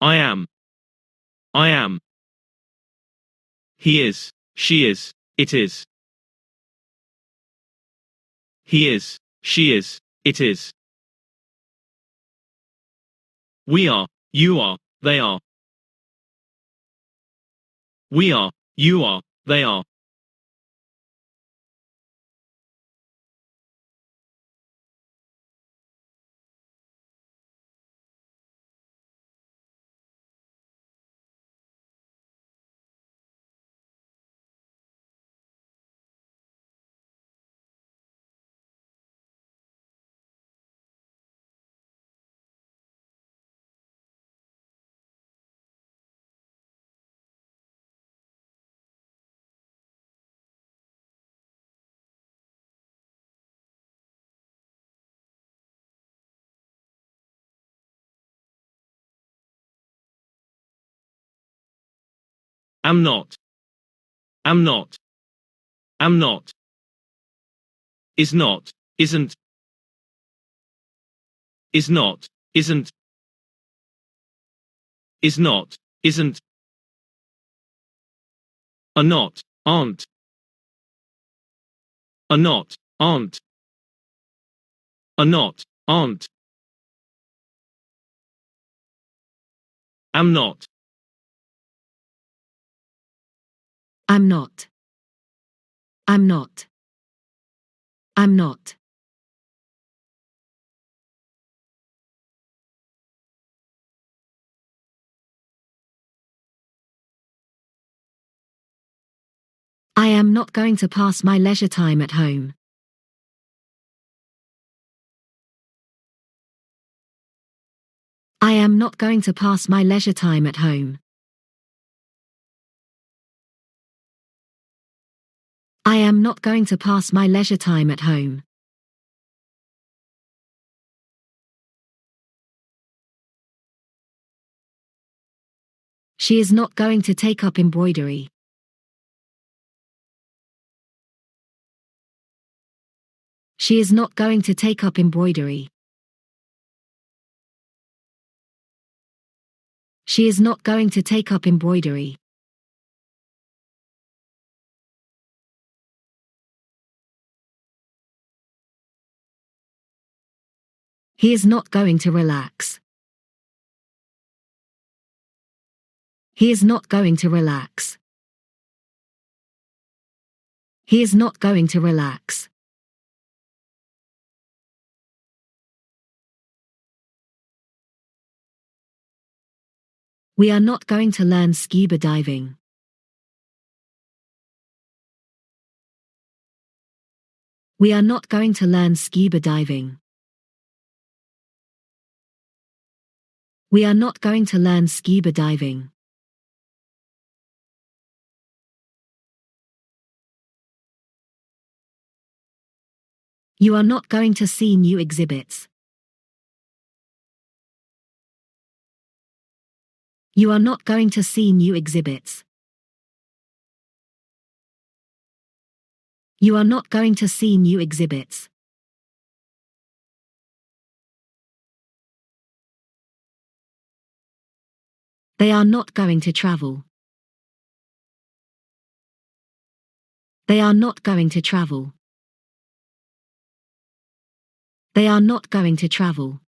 I am. I am. He is. She is. It is. He is. She is. It is. We are. You are. They are. We are. You are. They are. Am not. Am not. Am not. Is not. Isn't. Is not. Isn't. Is not. Isn't. Are not. Aren't. Are not. Aren't. Are not. Aren't. Am not. I'm not. I'm not. I'm not. I am not going to pass my leisure time at home. I am not going to pass my leisure time at home. I am not going to pass my leisure time at home. She is not going to take up embroidery. She is not going to take up embroidery. She is not going to take up embroidery. He is not going to relax. He is not going to relax. He is not going to relax. We are not going to learn scuba diving. We are not going to learn scuba diving. We are not going to learn scuba diving. You are not going to see new exhibits. You are not going to see new exhibits. You are not going to see new exhibits. They are not going to travel. They are not going to travel. They are not going to travel.